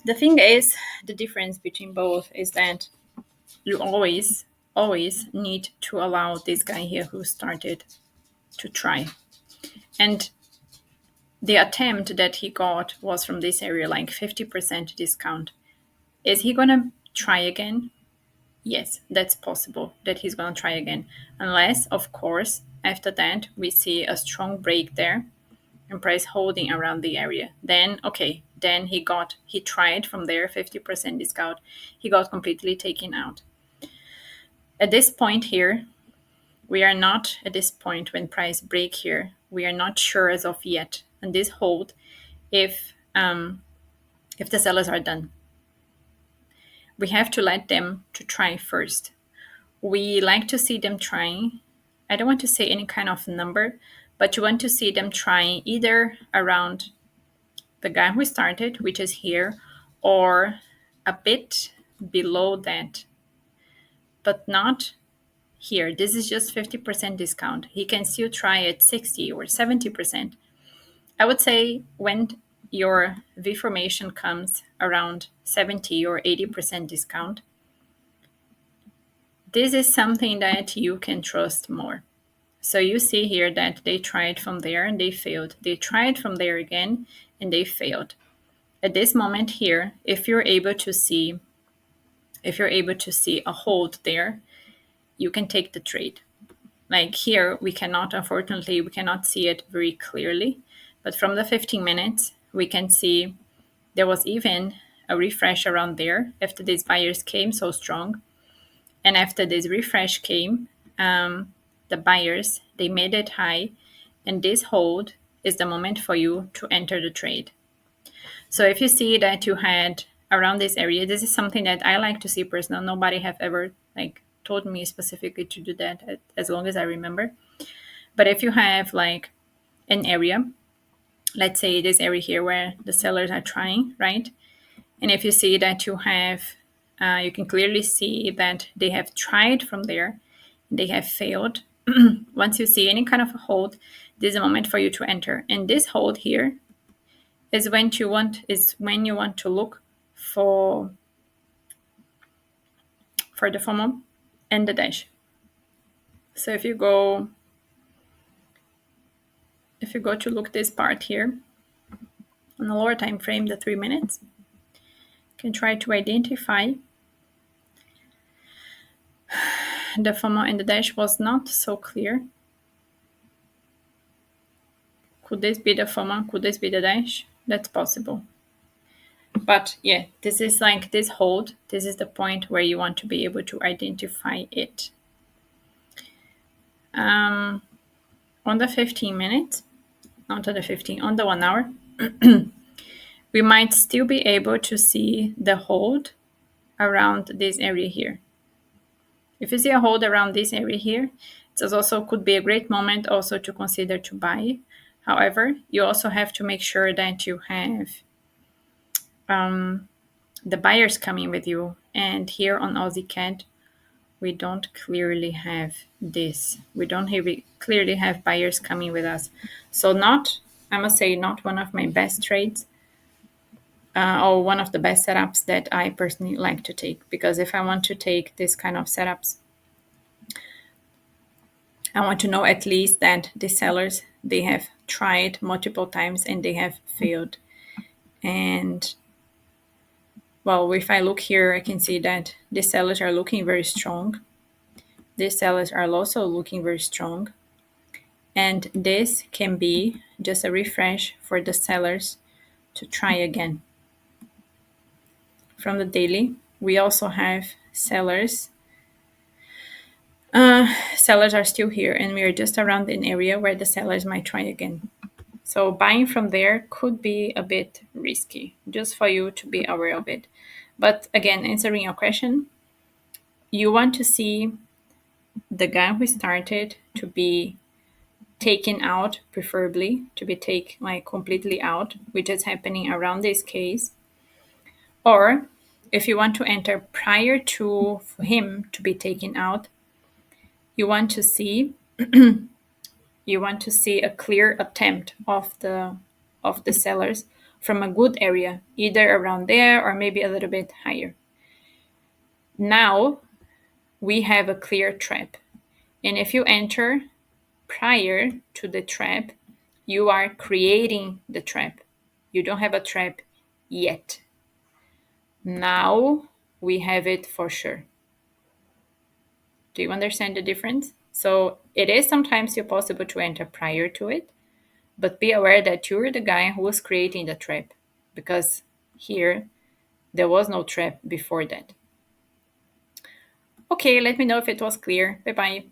The thing is, the difference between both is that you always need to allow this guy here who started to try. And the attempt that he got was from this area, like 50% discount. Is he going to try again? Yes, that's possible that he's going to try again. Unless, of course, after that, we see a strong break there and price holding around the area. Then, okay, then he tried from there, 50% discount. He got completely taken out. At this point here, we are not at this point when price break here. We are not sure as of yet. And this hold if the sellers are done. We have to let them to try first. We like to see them trying. I don't want to say any kind of number, but you want to see them trying either around the guy who started, which is here, or a bit below that, but not here. This is just 50% discount. He can still try at 60 or 70%. I would say when your V formation comes around 70 or 80% discount, this is something that you can trust more. So you see here that they tried from there and they failed. They tried from there again and they failed. At this moment here, if you're able to see a hold there, you can take the trade. Like here, unfortunately, we cannot see it very clearly, but from the 15 minutes, we can see there was even a refresh around there after these buyers came so strong. And after this refresh came, the buyers, they made it high, and this hold is the moment for you to enter the trade. So if you see that you had around this area, this is something that I like to see personal. Nobody have ever told me specifically to do that as long as I remember. But if you have like an area, let's say this area here where the sellers are trying, right? And if you see that you have, you can clearly see that they have tried from there, they have failed. Once you see any kind of a hold, this is a moment for you to enter. And this hold here is when you want to look for the FOMO and the dash. So if you go to look this part here on the lower time frame, the 3 minutes, you can try to identify the FOMO and the dash was not so clear. Could this be the FOMO? Could this be the dash? That's possible. But yeah, this is like this hold. This is the point where you want to be able to identify it. On the 15 minutes, not on the 15, on the 1 hour, we might still be able to see the hold around this area here. If you see a hold around this area here, it also could be a great moment also to consider to buy. However, you also have to make sure that you have the buyers coming with you. And here on Aussie CAD, we don't clearly have this. We don't clearly have buyers coming with us. So I must say, not one of my best trades or one of the best setups that I personally like to take. Because if I want to take this kind of setups, I want to know at least that the sellers, they have tried multiple times and they have failed. And well, if I look here, I can see that the sellers are looking very strong. The sellers are also looking very strong. And this can be just a refresh for the sellers to try again. From the daily, we also have sellers. Sellers are still here, and we are just around an area where the sellers might try again. So buying from there could be a bit risky, just for you to be aware of it. But again, answering your question, you want to see the guy who started to be taken out, preferably to be taken completely out, which is happening around this case. Or if you want to enter prior to him to be taken out, you want to see a clear attempt of the sellers from a good area, either around there or maybe a little bit higher. Now we have a clear trap. And if you enter prior to the trap, you are creating the trap. You don't have a trap yet. Now we have it for sure. Do you understand the difference? So it is sometimes still possible to enter prior to it, but be aware that you're the guy who was creating the trap, because here there was no trap before that. Okay, let me know if it was clear. Bye-bye.